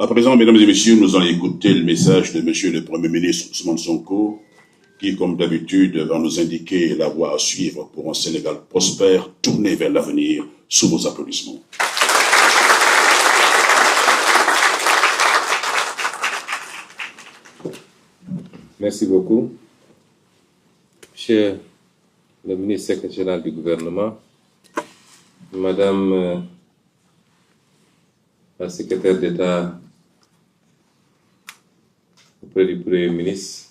À présent, mesdames et messieurs, nous allons écouter le message de monsieur le Premier ministre Ousmane Sonko, qui, comme d'habitude, va nous indiquer la voie à suivre pour un Sénégal prospère, tourné vers l'avenir, sous vos applaudissements. Merci beaucoup. Monsieur le ministre secrétaire général du gouvernement, Madame la secrétaire d'État auprès du Premier ministre,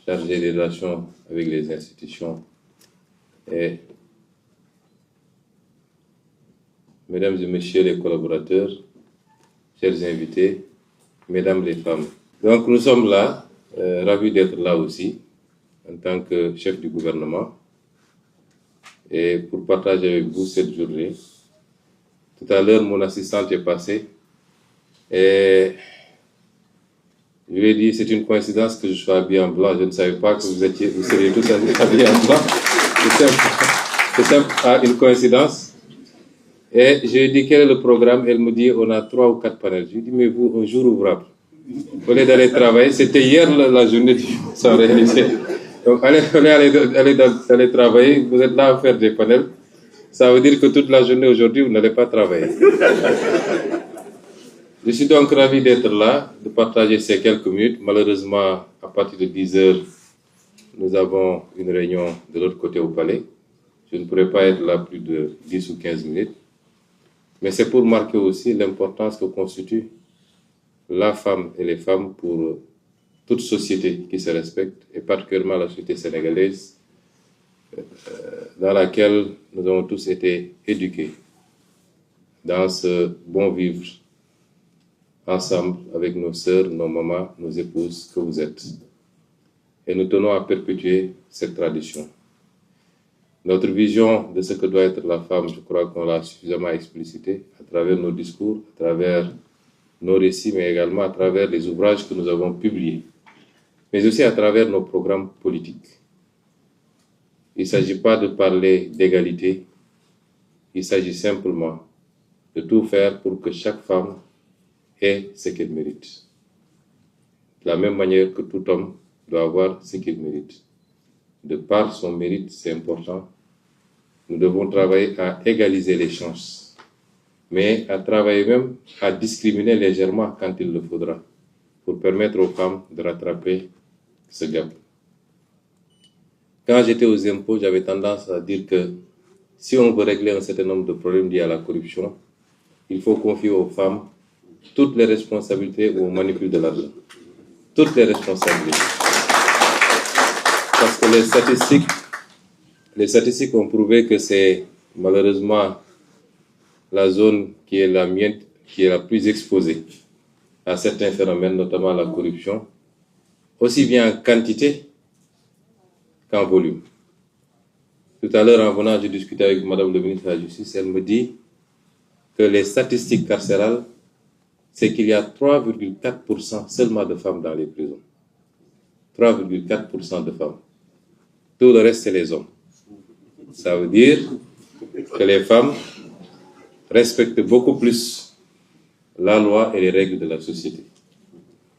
chargée des relations avec les institutions, et Mesdames et Messieurs les collaborateurs, chers invités, Mesdames les femmes. Donc nous sommes là, ravis d'être là aussi, en tant que chef du gouvernement, et pour partager avec vous cette journée. Tout à l'heure, mon assistante est passée, et je lui ai dit, c'est une coïncidence que je sois habillé en blanc. Je ne savais pas que vous seriez tous habillés en blanc. C'est simple, une coïncidence. Et je lui ai dit, quel est le programme? Elle me dit, on a 3 ou 4 panels. Je lui ai dit, mais vous, un jour ouvrable. Au lieu d'aller travailler, c'était hier la journée sans réaliser. Donc, allez travailler, vous êtes là à faire des panels. Ça veut dire que toute la journée aujourd'hui, vous n'allez pas travailler. Je suis donc ravi d'être là, de partager ces quelques minutes. Malheureusement, à partir de 10 heures, nous avons une réunion de l'autre côté au palais. Je ne pourrai pas être là plus de 10 ou 15 minutes. Mais c'est pour marquer aussi l'importance que constitue la femme et les femmes pour toute société qui se respecte, et particulièrement la société sénégalaise, dans laquelle nous avons tous été éduqués dans ce bon vivre ensemble avec nos sœurs, nos mamans, nos épouses que vous êtes. Et nous tenons à perpétuer cette tradition. Notre vision de ce que doit être la femme, je crois qu'on l'a suffisamment explicité à travers nos discours, à travers nos récits, mais également à travers les ouvrages que nous avons publiés, mais aussi à travers nos programmes politiques. Il ne s'agit pas de parler d'égalité, il s'agit simplement de tout faire pour que chaque femme ait ce qu'elle mérite. De la même manière que tout homme doit avoir ce qu'il mérite. De par son mérite, c'est important. Nous devons travailler à égaliser les chances, mais à travailler même à discriminer légèrement quand il le faudra, pour permettre aux femmes de rattraper ce gap. Quand j'étais aux impôts, j'avais tendance à dire que si on veut régler un certain nombre de problèmes liés à la corruption, il faut confier aux femmes toutes les responsabilités où on manipule de l'argent. Toutes les responsabilités. Parce que les statistiques ont prouvé que c'est malheureusement la zone qui est la plus exposée à certains phénomènes, notamment la corruption, aussi bien en quantité qu'en volume. Tout à l'heure, en venant, j'ai discuté avec Madame le ministre de la Justice. Elle me dit que les statistiques carcérales, c'est qu'il y a 3,4% seulement de femmes dans les prisons. 3,4% de femmes. Tout le reste, c'est les hommes. Ça veut dire que les femmes respectent beaucoup plus la loi et les règles de la société.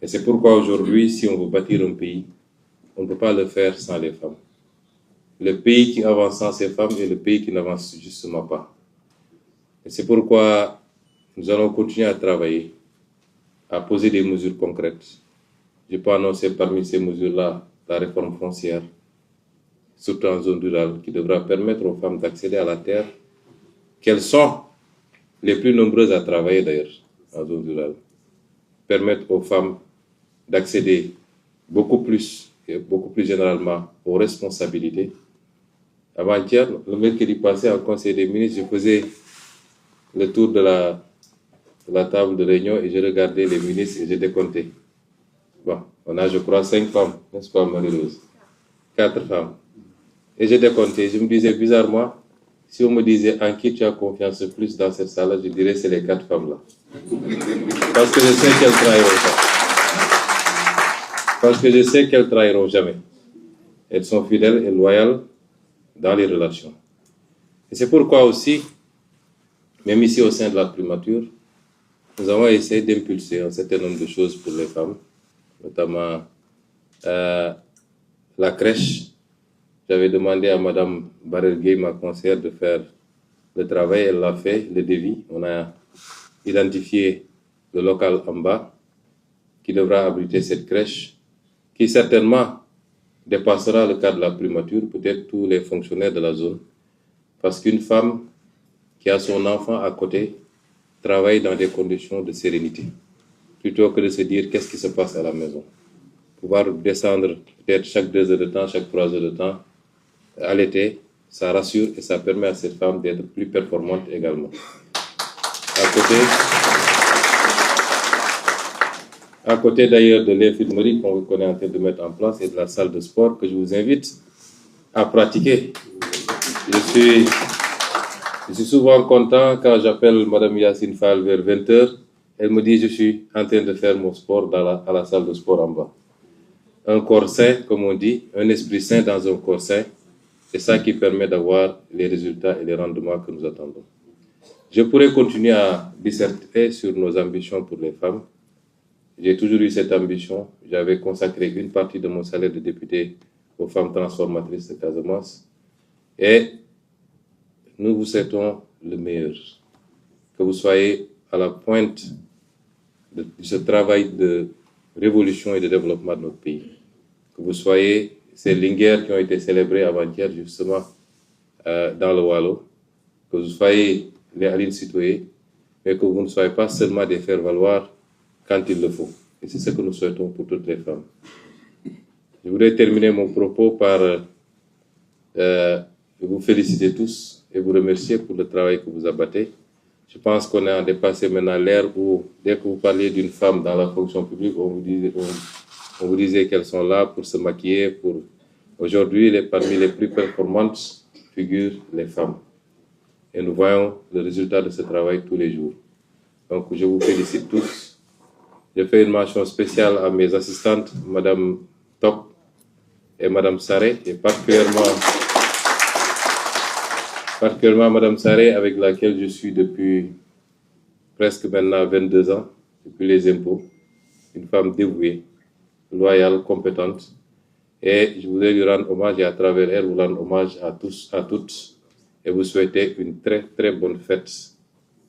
Et c'est pourquoi aujourd'hui, si on veut bâtir un pays, on ne peut pas le faire sans les femmes. Le pays qui avance sans ces femmes est le pays qui n'avance justement pas. Et c'est pourquoi nous allons continuer à travailler, à poser des mesures concrètes. Je peux annoncer parmi ces mesures-là la réforme foncière, surtout en zone rurale, qui devra permettre aux femmes d'accéder à la terre, qu'elles sont les plus nombreuses à travailler d'ailleurs en zone rurale. Permettre aux femmes d'accéder beaucoup plus, et beaucoup plus généralement, aux responsabilités. Avant-hier, le mercredi passé, en Conseil des ministres, je faisais le tour de la table de réunion et je regardais les ministres et je décomptais. Bon, on a, je crois, 5 femmes, n'est-ce pas, Marie-Rose? 4 femmes. Et je décomptais. Je me disais, bizarrement, si on me disait en qui tu as confiance le plus dans cette salle-là, je dirais c'est les 4 femmes-là. Parce que je sais qu'elles trahiront pas. Parce que je sais qu'elles trahiront jamais. Elles sont fidèles et loyales dans les relations. Et c'est pourquoi aussi, même ici au sein de la primature, nous avons essayé d'impulser un certain nombre de choses pour les femmes, notamment la crèche. J'avais demandé à Mme Barel-Gueye, ma conseillère, de faire le travail. Elle l'a fait, le devis. On a identifié le local en bas qui devra abriter cette crèche, qui certainement dépassera le cadre de la primature, peut-être tous les fonctionnaires de la zone. Parce qu'une femme qui a son enfant à côté travaille dans des conditions de sérénité, plutôt que de se dire qu'est-ce qui se passe à la maison. Pouvoir descendre peut-être chaque 2 heures de temps, chaque 3 heures de temps, à l'été, ça rassure et ça permet à cette femme d'être plus performante également. À côté d'ailleurs de l'infirmerie qu'on est en train de mettre en place et de la salle de sport que je vous invite à pratiquer. Je suis souvent content quand j'appelle Mme Yacine Fall vers 20h. Elle me dit je suis en train de faire mon sport à la salle de sport en bas. Un corps sain, comme on dit, un esprit sain dans un corps sain, c'est ça qui permet d'avoir les résultats et les rendements que nous attendons. Je pourrais continuer à disserter sur nos ambitions pour les femmes. J'ai toujours eu cette ambition. J'avais consacré une partie de mon salaire de député aux femmes transformatrices de Casamance. Et nous vous souhaitons le meilleur. Que vous soyez à la pointe de ce travail de révolution et de développement de notre pays. Que vous soyez ces linguères qui ont été célébrées avant-hier justement dans le Wallo. Que vous soyez les Aline Sitoé, mais que vous ne soyez pas seulement des faire-valoir quand il le faut. Et c'est ce que nous souhaitons pour toutes les femmes. Je voudrais terminer mon propos par vous féliciter tous et vous remercier pour le travail que vous abattez. Je pense qu'on a dépassé maintenant l'ère où, dès que vous parliez d'une femme dans la fonction publique, on vous disait qu'elles sont là pour se maquiller. Aujourd'hui, parmi les plus performantes figurent les femmes. Et nous voyons le résultat de ce travail tous les jours. Donc, je vous félicite tous. Je fais une mention spéciale à mes assistantes, Mme Top et Mme Saré, et particulièrement Mme Saré, avec laquelle je suis depuis presque maintenant 22 ans, depuis les impôts. Une femme dévouée, loyale, compétente. Et je voudrais lui rendre hommage et à travers elle, vous rendre hommage à tous, à toutes, et vous souhaiter une très très bonne fête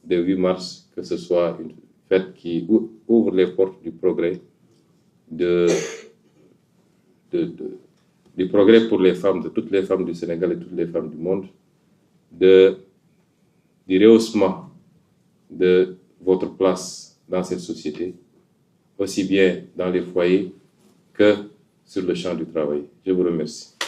de 8 mars, que ce soit une fête qui ouvre les portes du progrès, du progrès pour les femmes, de toutes les femmes du Sénégal et toutes les femmes du monde, du rehaussement de votre place dans cette société, aussi bien dans les foyers que sur le champ du travail. Je vous remercie.